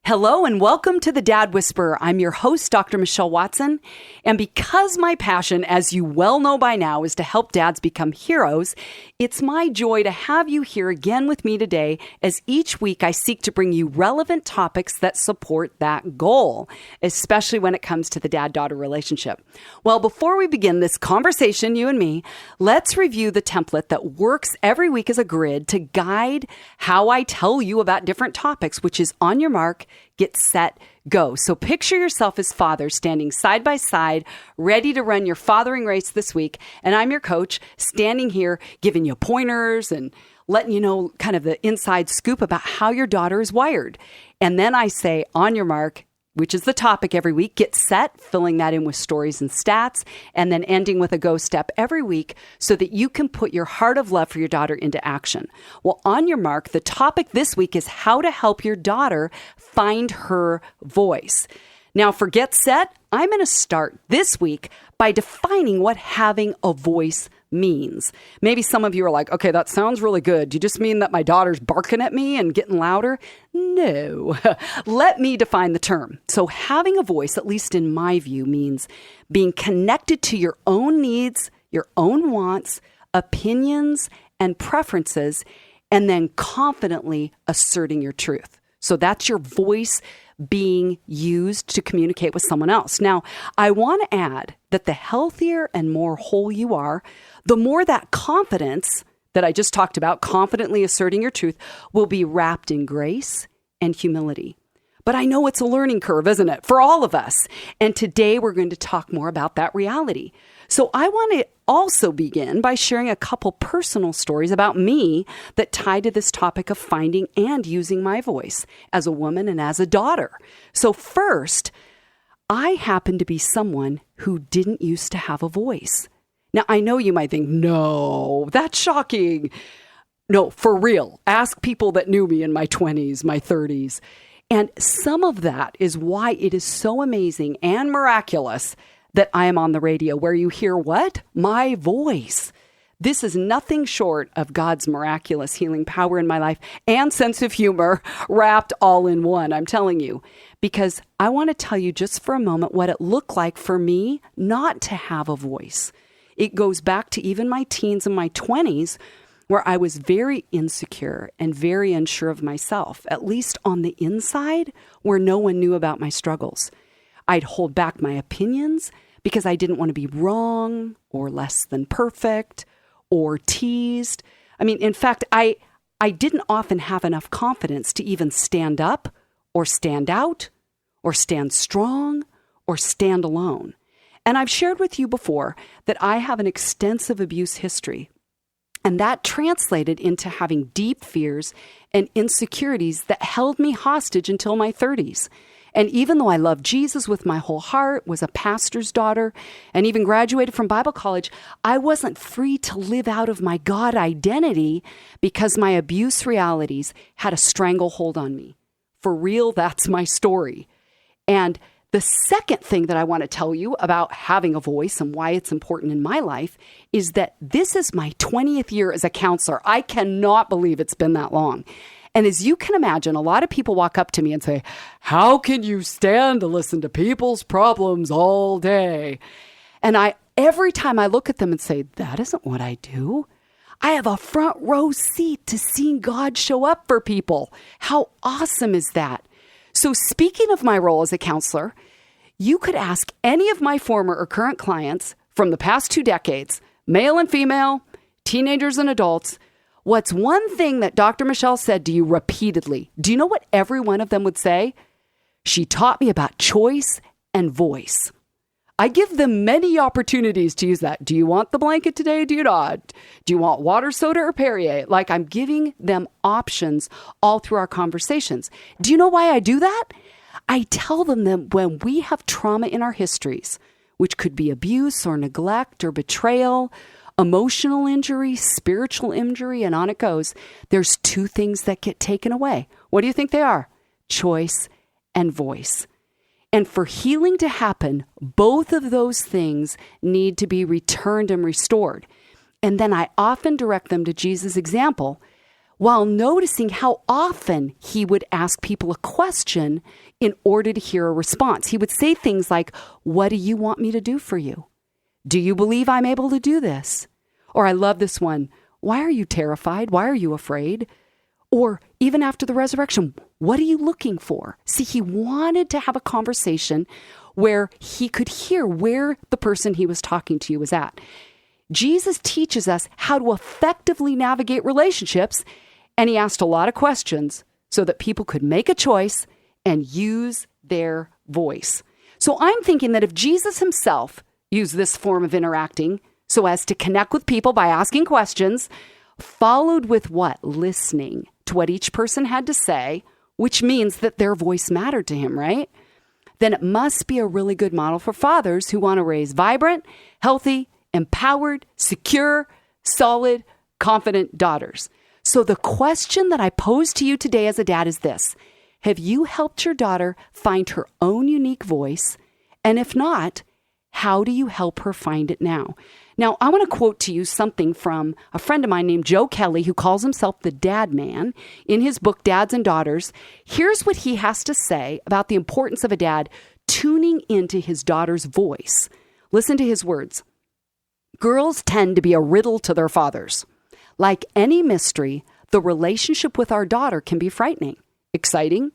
Hello and welcome to the Dad Whisperer. I'm your host, Dr. Michelle Watson. And because my passion, as you well know by now, is to help dads become heroes, it's my joy to have you here again with me today as each week I seek to bring you relevant topics that support that goal, especially when it comes to the dad-daughter relationship. Well, before we begin this conversation, you and me, let's review the template that works every week as a grid to guide how I tell you about different topics, which is on your mark, get set, go. So picture yourself as fathers standing side by side, ready to run your fathering race this week. And I'm your coach standing here giving you pointers and letting you know kind of the inside scoop about how your daughter is wired. And then I say, on your mark, which is the topic every week, get set, filling that in with stories and stats, and then ending with a go step every week so that you can put your heart of love for your daughter into action. Well, on your mark, the topic this week is how to help your daughter find her voice. Now, for Get Set, I'm going to start this week by defining what having a voice means. Maybe some of you are like, okay, that sounds really good. Do you just mean that my daughter's barking at me and getting louder? No. Let me define the term. So having a voice, at least in my view, means being connected to your own needs, your own wants, opinions, and preferences, and then confidently asserting your truth. So that's your voice being used to communicate with someone else. Now, I want to add that the healthier and more whole you are, the more that confidence that I just talked about, confidently asserting your truth, will be wrapped in grace and humility. But I know it's a learning curve, isn't it, for all of us? And today we're going to talk more about that reality. So I want to also begin by sharing a couple personal stories about me that tie to this topic of finding and using my voice as a woman and as a daughter. So first, I happen to be someone who didn't used to have a voice. Now, I know you might think, no, that's shocking. No, for real. Ask people that knew me in my 20s, my 30s. And some of that is why it is so amazing and miraculous that I am on the radio, where you hear what? My voice. This is nothing short of God's miraculous healing power in my life and sense of humor wrapped all in one, I'm telling you. Because I want to tell you just for a moment what it looked like for me not to have a voice. It goes back to even my teens and my 20s, where I was very insecure and very unsure of myself, at least on the inside, where no one knew about my struggles. I'd hold back my opinions because I didn't want to be wrong or less than perfect or teased. I mean, in fact, I didn't often have enough confidence to even stand up or stand out or stand strong or stand alone. And I've shared with you before that I have an extensive abuse history. And that translated into having deep fears and insecurities that held me hostage until my 30s. And even though I loved Jesus with my whole heart, was a pastor's daughter, and even graduated from Bible college, I wasn't free to live out of my God identity because my abuse realities had a stranglehold on me. For real, that's my story. And the second thing that I want to tell you about having a voice and why it's important in my life is that this is my 20th year as a counselor. I cannot believe it's been that long. And as you can imagine, a lot of people walk up to me and say, how can you stand to listen to people's problems all day? And every time I look at them and say, that isn't what I do. I have a front row seat to seeing God show up for people. How awesome is that? So speaking of my role as a counselor, you could ask any of my former or current clients from the past 2 decades, male and female, teenagers and adults, what's one thing that Dr. Michelle said to you repeatedly? Do you know what every one of them would say? She taught me about choice and voice. I give them many opportunities to use that. Do you want the blanket today? Do you not? Do you want water, soda, or Perrier? Like, I'm giving them options all through our conversations. Do you know why I do that? I tell them that when we have trauma in our histories, which could be abuse or neglect or betrayal, emotional injury, spiritual injury, and on it goes, there's 2 things that get taken away. What do you think they are? Choice and voice. And for healing to happen, both of those things need to be returned and restored. And then I often direct them to Jesus' example, while noticing how often he would ask people a question in order to hear a response. He would say things like, "What do you want me to do for you? Do you believe I'm able to do this?" Or I love this one, "Why are you terrified? Why are you afraid?" Or even after the resurrection, "What are you looking for?" See, he wanted to have a conversation where he could hear where the person he was talking to was at. Jesus teaches us how to effectively navigate relationships, and he asked a lot of questions so that people could make a choice and use their voice. So I'm thinking that if Jesus himself used this form of interacting so as to connect with people by asking questions, followed with what? Listening to what each person had to say, which means that their voice mattered to him, right? Then it must be a really good model for fathers who want to raise vibrant, healthy, empowered, secure, solid, confident daughters. So the question that I pose to you today as a dad is this: have you helped your daughter find her own unique voice? And if not, how do you help her find it now? Now, I want to quote to you something from a friend of mine named Joe Kelly, who calls himself the Dad Man, in his book, Dads and Daughters. Here's what he has to say about the importance of a dad tuning into his daughter's voice. Listen to his words. "Girls tend to be a riddle to their fathers. Like any mystery, the relationship with our daughter can be frightening, exciting,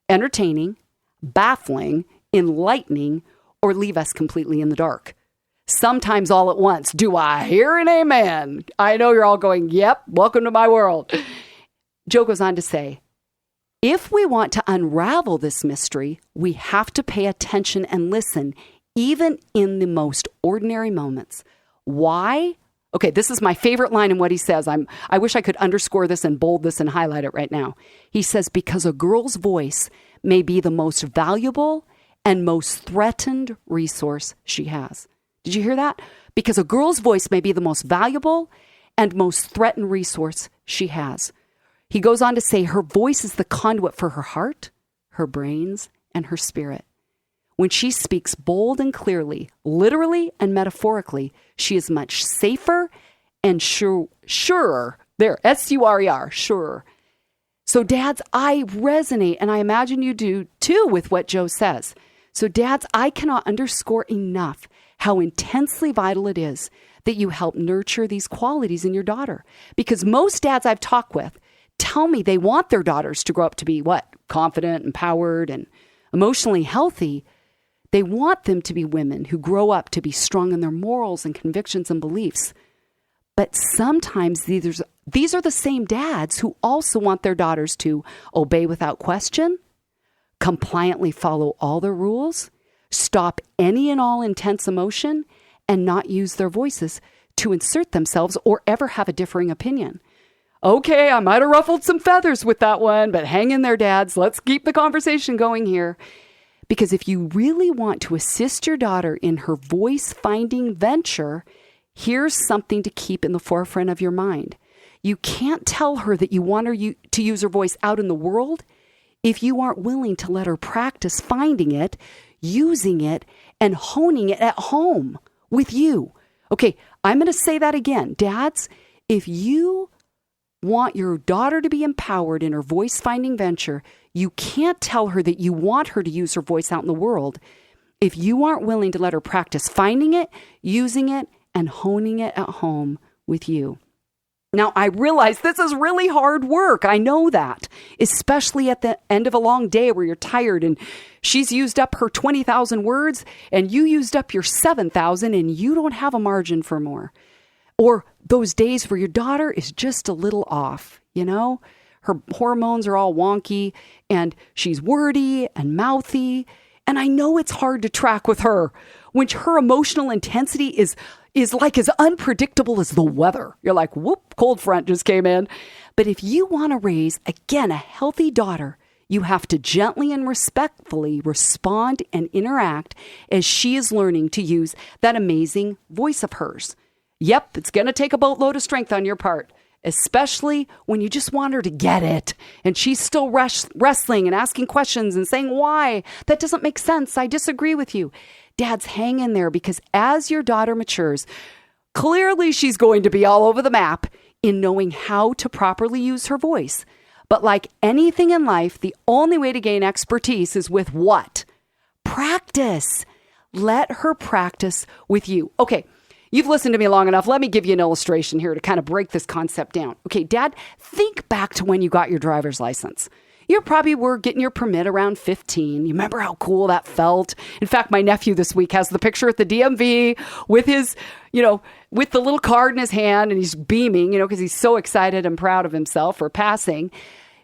entertaining, baffling, enlightening, or leave us completely in the dark. Sometimes all at once. Do I hear an amen?" I know you're all going, "Yep, welcome to my world." Joe goes on to say, "If we want to unravel this mystery, we have to pay attention and listen, even in the most ordinary moments. Why?" Okay, this is my favorite line in what he says. I wish I could underscore this and bold this and highlight it right now. He says, "Because a girl's voice may be the most valuable and most threatened resource she has." Did you hear that? Because a girl's voice may be the most valuable and most threatened resource she has. He goes on to say her voice is the conduit for her heart, her brains, and her spirit. When she speaks bold and clearly, literally and metaphorically, she is much safer and surer. There, S-U-R-E-R, surer. So dads, I resonate, and I imagine you do too, with what Joe says. So dads, I cannot underscore enough how intensely vital it is that you help nurture these qualities in your daughter. Because most dads I've talked with tell me they want their daughters to grow up to be what? Confident, empowered, and emotionally healthy. They want them to be women who grow up to be strong in their morals and convictions and beliefs. But sometimes these are the same dads who also want their daughters to obey without question, compliantly follow all their rules, stop any and all intense emotion, and not use their voices to insert themselves or ever have a differing opinion. Okay, I might have ruffled some feathers with that one, but hang in there, dads. Let's keep the conversation going here. Because if you really want to assist your daughter in her voice-finding venture, here's something to keep in the forefront of your mind. You can't tell her that you want her to use her voice out in the world if you aren't willing to let her practice finding it, using it, and honing it at home with you. Okay, I'm going to say that again. Dads, if you want your daughter to be empowered in her voice-finding venture, you can't tell her that you want her to use her voice out in the world if you aren't willing to let her practice finding it, using it, and honing it at home with you. Now, I realize this is really hard work. I know that, especially at the end of a long day where you're tired and she's used up her 20,000 words and you used up your 7,000 and you don't have a margin for more. Or those days where your daughter is just a little off, you know? Her hormones are all wonky and she's wordy and mouthy. And I know it's hard to track with her when her emotional intensity is like as unpredictable as the weather. You're like, whoop, cold front just came in. But if you want to raise, again, a healthy daughter, you have to gently and respectfully respond and interact as she is learning to use that amazing voice of hers. Yep, it's going to take a boatload of strength on your part, especially when you just want her to get it. And she's still wrestling and asking questions and saying, why? That doesn't make sense. I disagree with you. Dads, hang in there, because as your daughter matures, clearly she's going to be all over the map in knowing how to properly use her voice. But like anything in life, the only way to gain expertise is with what? Practice. Let her practice with you. Okay, you've listened to me long enough. Let me give you an illustration here to kind of break this concept down. Okay, Dad, think back to when you got your driver's license. You probably were getting your permit around 15. You remember how cool that felt? In fact, my nephew this week has the picture at the DMV with his, with the little card in his hand, and he's beaming, because he's so excited and proud of himself for passing.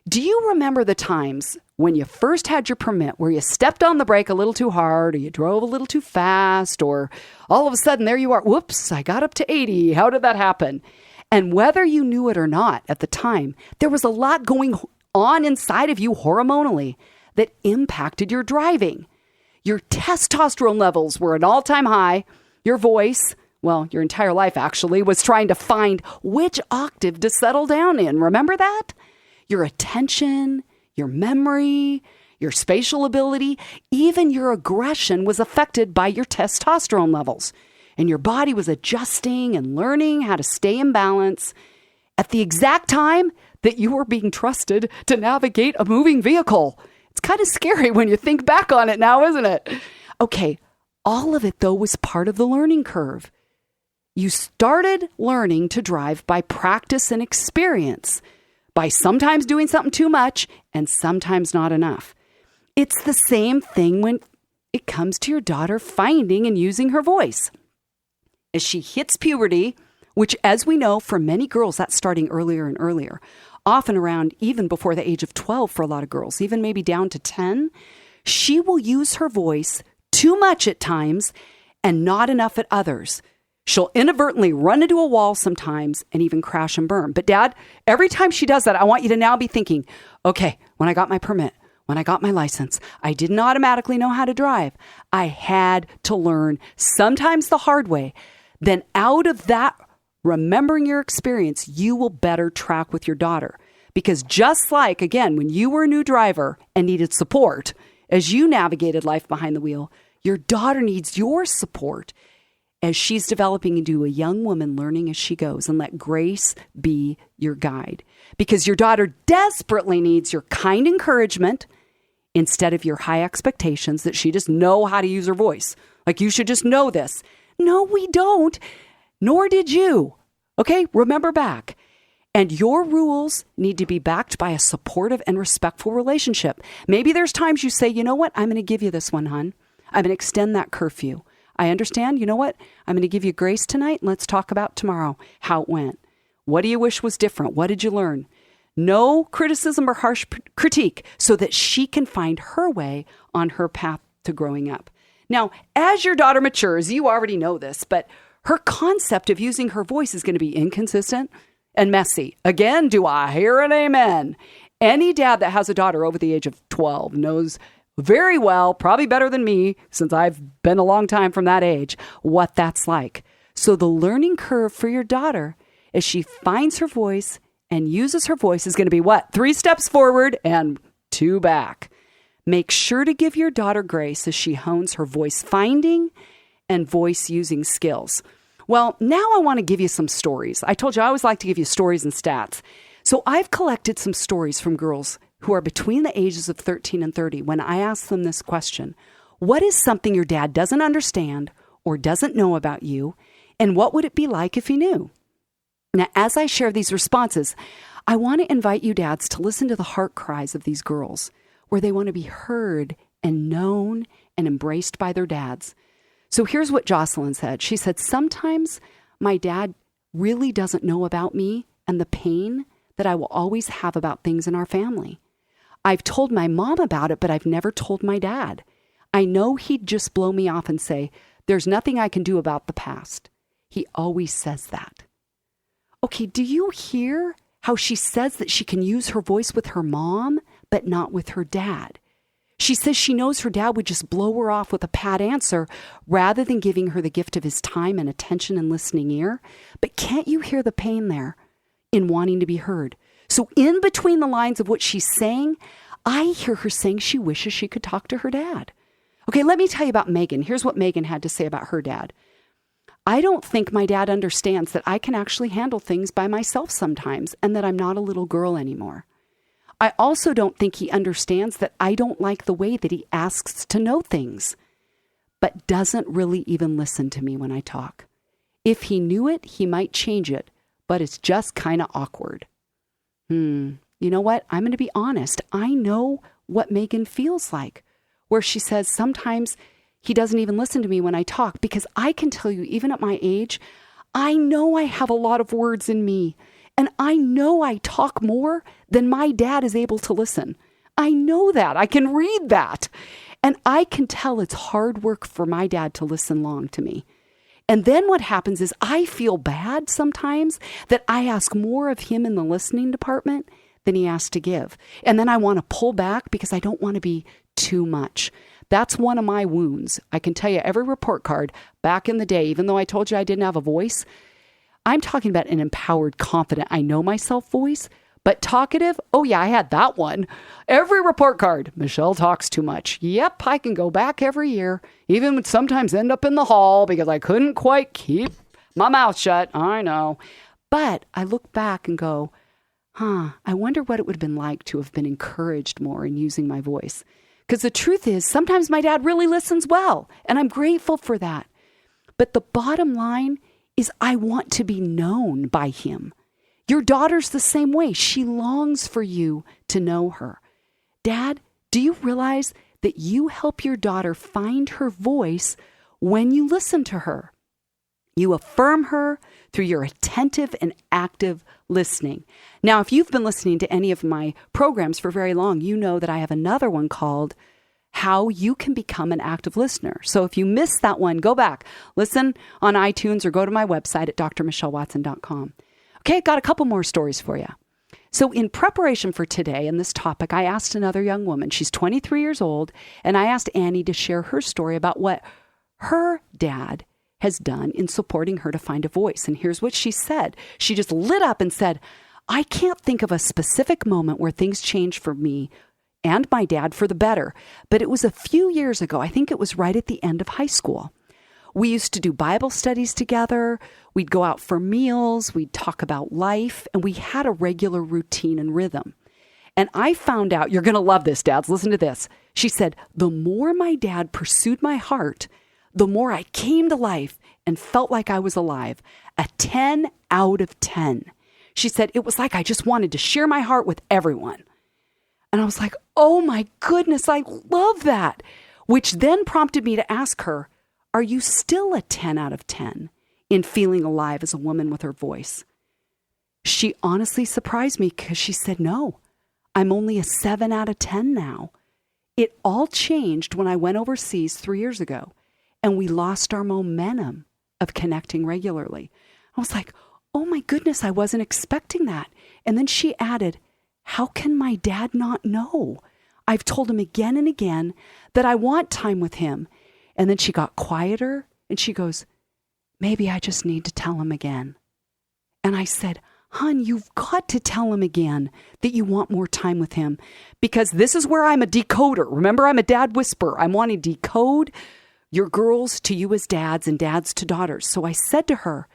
Do you remember the times when you first had your permit where you stepped on the brake a little too hard, or you drove a little too fast, or all of a sudden there you are, whoops, I got up to 80. How did that happen? And whether you knew it or not at the time, there was a lot going on inside of you hormonally that impacted your driving. Your testosterone levels were an all-time high. Your voice, well, your entire life actually, was trying to find which octave to settle down in. Remember that? Your attention, your memory, your spatial ability, even your aggression was affected by your testosterone levels. And your body was adjusting and learning how to stay in balance at the exact time that you were being trusted to navigate a moving vehicle. It's kind of scary when you think back on it now, isn't it? Okay, all of it, though, was part of the learning curve. You started learning to drive by practice and experience, by sometimes doing something too much and sometimes not enough. It's the same thing when it comes to your daughter finding and using her voice. As she hits puberty, which, as we know, for many girls, that's starting earlier and earlier, often around even before the age of 12 for a lot of girls, even maybe down to 10, she will use her voice too much at times and not enough at others. She'll inadvertently run into a wall sometimes and even crash and burn. But Dad, every time she does that, I want you to now be thinking, okay, when I got my permit, when I got my license, I didn't automatically know how to drive. I had to learn, sometimes the hard way. Then out of that, remembering your experience, you will better track with your daughter. Because just like, again, when you were a new driver and needed support, as you navigated life behind the wheel, your daughter needs your support as she's developing into a young woman learning as she goes. And let grace be your guide. Because your daughter desperately needs your kind encouragement instead of your high expectations that she just know how to use her voice. Like, you should just know this. No, we don't. Nor did you. Okay, remember back. And your rules need to be backed by a supportive and respectful relationship. Maybe there's times you say, you know what? I'm going to give you this one, hon. I'm going to extend that curfew. I understand. You know what? I'm going to give you grace tonight. And let's talk about tomorrow, how it went. What do you wish was different? What did you learn? No criticism or harsh critique so that she can find her way on her path to growing up. Now, as your daughter matures, you already know this, but her concept of using her voice is going to be inconsistent and messy. Again, do I hear an amen? Any dad that has a daughter over the age of 12 knows very well, probably better than me, since I've been a long time from that age, what that's like. So the learning curve for your daughter as she finds her voice and uses her voice is going to be what? 3 steps forward and 2 back. Make sure to give your daughter grace as she hones her voice finding and voice using skills. Well, now I want to give you some stories. I told you I always like to give you stories and stats. So I've collected some stories from girls who are between the ages of 13 and 30 when I ask them this question: what is something your dad doesn't understand or doesn't know about you? And what would it be like if he knew? Now, as I share these responses, I want to invite you dads to listen to the heart cries of these girls, where they want to be heard and known and embraced by their dads. So here's what Jocelyn said. She said, sometimes my dad really doesn't know about me and the pain that I will always have about things in our family. I've told my mom about it, but I've never told my dad. I know he'd just blow me off and say, there's nothing I can do about the past. He always says that. Okay, do you hear how she says that she can use her voice with her mom, but not with her dad? She says she knows her dad would just blow her off with a pat answer rather than giving her the gift of his time and attention and listening ear. But can't you hear the pain there in wanting to be heard? So in between the lines of what she's saying, I hear her saying she wishes she could talk to her dad. Okay, let me tell you about Megan. Here's what Megan had to say about her dad. I don't think my dad understands that I can actually handle things by myself sometimes and that I'm not a little girl anymore. I also don't think he understands that I don't like the way that he asks to know things, but doesn't really even listen to me when I talk. If he knew it, he might change it, but it's just kind of awkward. You know what? I'm going to be honest. I know what Megan feels like, where she says sometimes he doesn't even listen to me when I talk, because I can tell you, even at my age, I know I have a lot of words in me, and I know I talk more than my dad is able to listen. I know that. I can read that. And I can tell it's hard work for my dad to listen long to me. And then what happens is I feel bad sometimes that I ask more of him in the listening department than he has to give. And then I want to pull back because I don't want to be too much. That's one of my wounds. I can tell you every report card back in the day, even though I told you I didn't have a voice, I'm talking about an empowered, confident, I know myself voice. But talkative? Oh yeah, I had that one. Every report card, Michelle talks too much. Yep, I can go back every year, even sometimes end up in the hall because I couldn't quite keep my mouth shut. I know. But I look back and go, I wonder what it would have been like to have been encouraged more in using my voice. Because the truth is, sometimes my dad really listens well, and I'm grateful for that. But the bottom line is I want to be known by him. Your daughter's the same way. She longs for you to know her. Dad, do you realize that you help your daughter find her voice when you listen to her? You affirm her through your attentive and active listening. Now, if you've been listening to any of my programs for very long, you know that I have another one called How You Can Become an Active Listener. So if you missed that one, go back, listen on iTunes or go to my website at drmichellewatson.com. Okay, got a couple more stories for you. So in preparation for today and this topic, I asked another young woman, she's 23 years old, and I asked Annie to share her story about what her dad has done in supporting her to find a voice. And here's what she said. She just lit up and said, I can't think of a specific moment where things changed for me and my dad for the better, but it was a few years ago. I think it was right at the end of high school. We used to do Bible studies together. We'd go out for meals. We'd talk about life. And we had a regular routine and rhythm. And I found out, you're going to love this, dads. Listen to this. She said, the more my dad pursued my heart, the more I came to life and felt like I was alive. A 10 out of 10. She said, it was like I just wanted to share my heart with everyone. And I was like, oh my goodness, I love that. Which then prompted me to ask her, are you still a 10 out of 10 in feeling alive as a woman with her voice? She honestly surprised me because she said, no, I'm only a 7 out of 10 now. It all changed when I went overseas 3 years ago and we lost our momentum of connecting regularly. I was like, oh my goodness, I wasn't expecting that. And then she added, how can my dad not know? I've told him again and again that I want time with him. And then she got quieter and she goes, maybe I just need to tell him again. And I said, hon, you've got to tell him again that you want more time with him, because this is where I'm a decoder. Remember, I'm a dad whisperer. I'm wanting to decode your girls to you as dads and dads to daughters. So I said to her,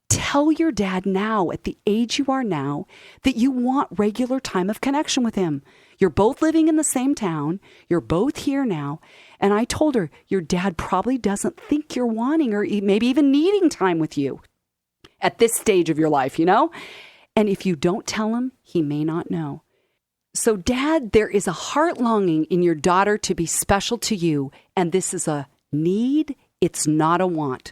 tell your dad now at the age you are now that you want regular time of connection with him. You're both living in the same town. You're both here now. And I told her, your dad probably doesn't think you're wanting or maybe even needing time with you at this stage of your life, you know? And if you don't tell him, he may not know. So dad, there is a heart longing in your daughter to be special to you. And this is a need. It's not a want.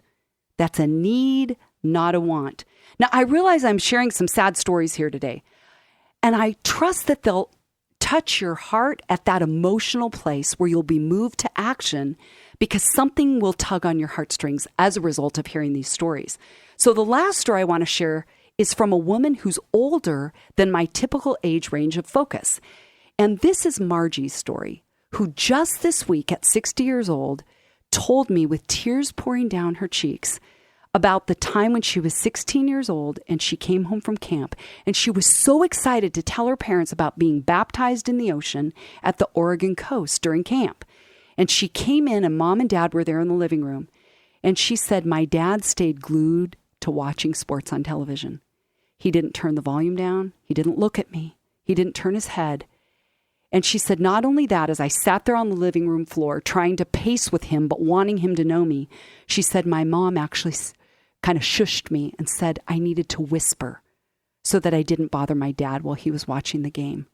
That's a need, not a want. Now, I realize I'm sharing some sad stories here today, and I trust that they'll touch your heart at that emotional place where you'll be moved to action because something will tug on your heartstrings as a result of hearing these stories. So the last story I want to share is from a woman who's older than my typical age range of focus. And this is Margie's story, who just this week at 60 years old told me with tears pouring down her cheeks about the time when she was 16 years old and she came home from camp, and she was so excited to tell her parents about being baptized in the ocean at the Oregon coast during camp. And she came in and mom and dad were there in the living room. And she said, my dad stayed glued to watching sports on television. He didn't turn the volume down. He didn't look at me. He didn't turn his head. And she said, not only that, as I sat there on the living room floor trying to pace with him, but wanting him to know me, she said, my mom actually kind of shushed me and said I needed to whisper so that I didn't bother my dad while he was watching the game.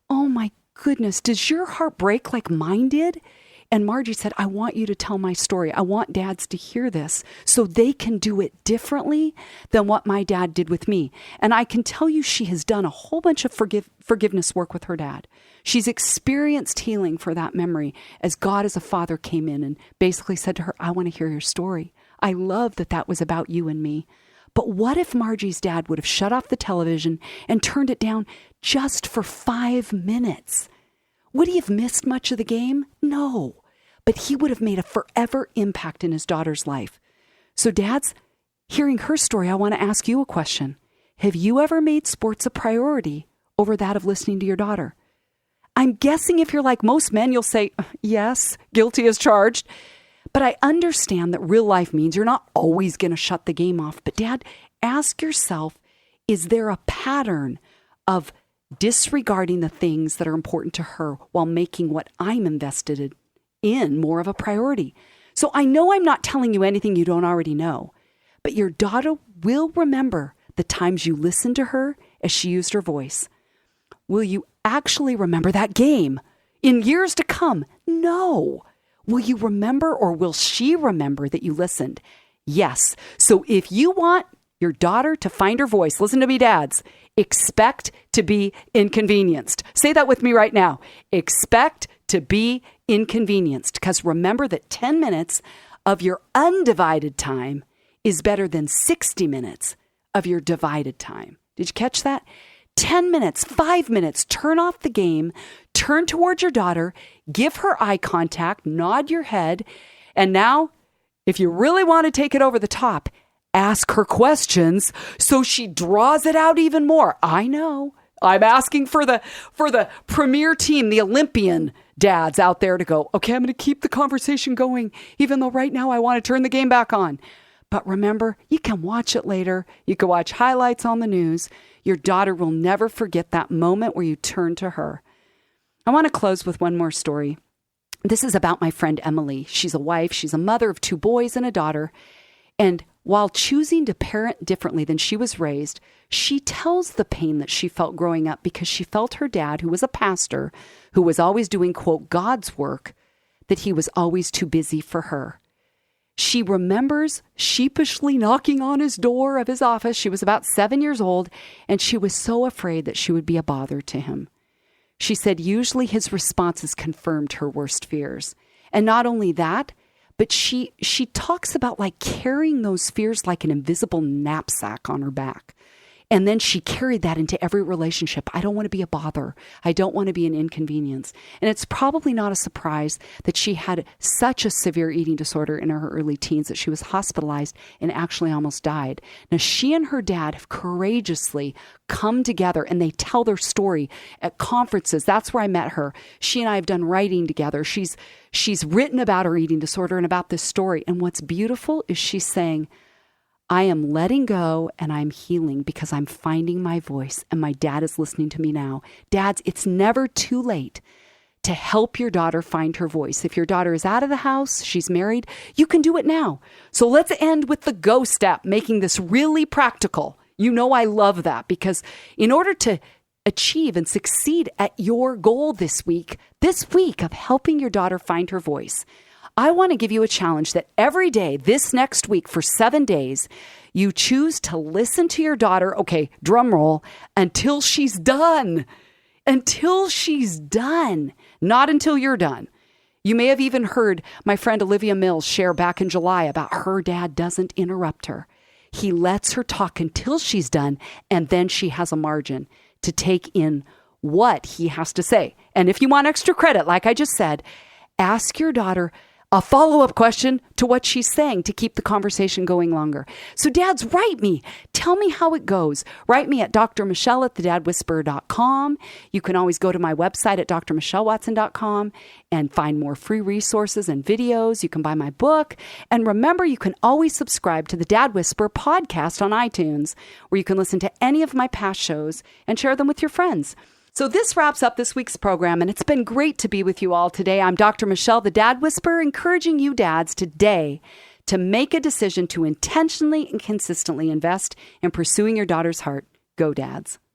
Oh my goodness, does your heart break like mine did? And Margie said, I want you to tell my story. I want dads to hear this so they can do it differently than what my dad did with me. And I can tell you she has done a whole bunch of forgiveness work with her dad. She's experienced healing for that memory as God as a father came in and basically said to her, I want to hear your story. I love that that was about you and me. But what if Margie's dad would have shut off the television and turned it down just for 5 minutes? Would he have missed much of the game? No. But he would have made a forever impact in his daughter's life. So dads, hearing her story, I want to ask you a question. Have you ever made sports a priority over that of listening to your daughter? I'm guessing if you're like most men, you'll say, yes, guilty as charged. But I understand that real life means you're not always going to shut the game off. But dad, ask yourself, is there a pattern of disregarding the things that are important to her while making what I'm invested in more of a priority? So I know I'm not telling you anything you don't already know, but your daughter will remember the times you listened to her as she used her voice. Will you actually remember that game in years to come? No. Will you remember, or will she remember that you listened? Yes. So if you want your daughter to find her voice, listen to me, dads, expect to be inconvenienced. Say that with me right now. Expect to be inconvenienced, because remember that 10 minutes of your undivided time is better than 60 minutes of your divided time. Did you catch that? 10 minutes, 5 minutes, turn off the game, turn towards your daughter, give her eye contact, nod your head, and now, if you really want to take it over the top, ask her questions so she draws it out even more. I know. I'm asking for the premier team, the Olympian dads out there to go, okay, I'm going to keep the conversation going, even though right now I want to turn the game back on. But remember, you can watch it later. You can watch highlights on the news. Your daughter will never forget that moment where you turn to her. I want to close with one more story. This is about my friend Emily. She's a wife. She's a mother of 2 boys and a daughter. And while choosing to parent differently than she was raised, she tells the pain that she felt growing up because she felt her dad, who was a pastor, who was always doing, quote, God's work, that he was always too busy for her. She remembers sheepishly knocking on his door of his office. She was about 7 years old, and she was so afraid that she would be a bother to him. She said usually his responses confirmed her worst fears. And not only that, but she talks about like carrying those fears like an invisible knapsack on her back. And then she carried that into every relationship. I don't want to be a bother. I don't want to be an inconvenience. And it's probably not a surprise that she had such a severe eating disorder in her early teens that she was hospitalized and actually almost died. Now, she and her dad have courageously come together and they tell their story at conferences. That's where I met her. She and I have done writing together. She's written about her eating disorder and about this story. And what's beautiful is she's saying, I am letting go and I'm healing because I'm finding my voice and my dad is listening to me now. Dads, it's never too late to help your daughter find her voice. If your daughter is out of the house, she's married, you can do it now. So let's end with the go step, making this really practical. You know I love that because in order to achieve and succeed at your goal this week of helping your daughter find her voice, I want to give you a challenge that every day this next week for 7 days, you choose to listen to your daughter, okay, drum roll, until she's done. Until she's done, not until you're done. You may have even heard my friend Olivia Mills share back in July about her dad doesn't interrupt her. He lets her talk until she's done, and then she has a margin to take in what he has to say. And if you want extra credit, like I just said, ask your daughter a follow-up question to what she's saying to keep the conversation going longer. So dads, write me. Tell me how it goes. Write me at drmichelle@thedadwhisperer.com. You can always go to my website at drmichellewatson.com and find more free resources and videos. You can buy my book. And remember, you can always subscribe to the Dad Whisperer podcast on iTunes, where you can listen to any of my past shows and share them with your friends. So this wraps up this week's program, and it's been great to be with you all today. I'm Dr. Michelle, the Dad Whisperer, encouraging you dads today to make a decision to intentionally and consistently invest in pursuing your daughter's heart. Go, dads.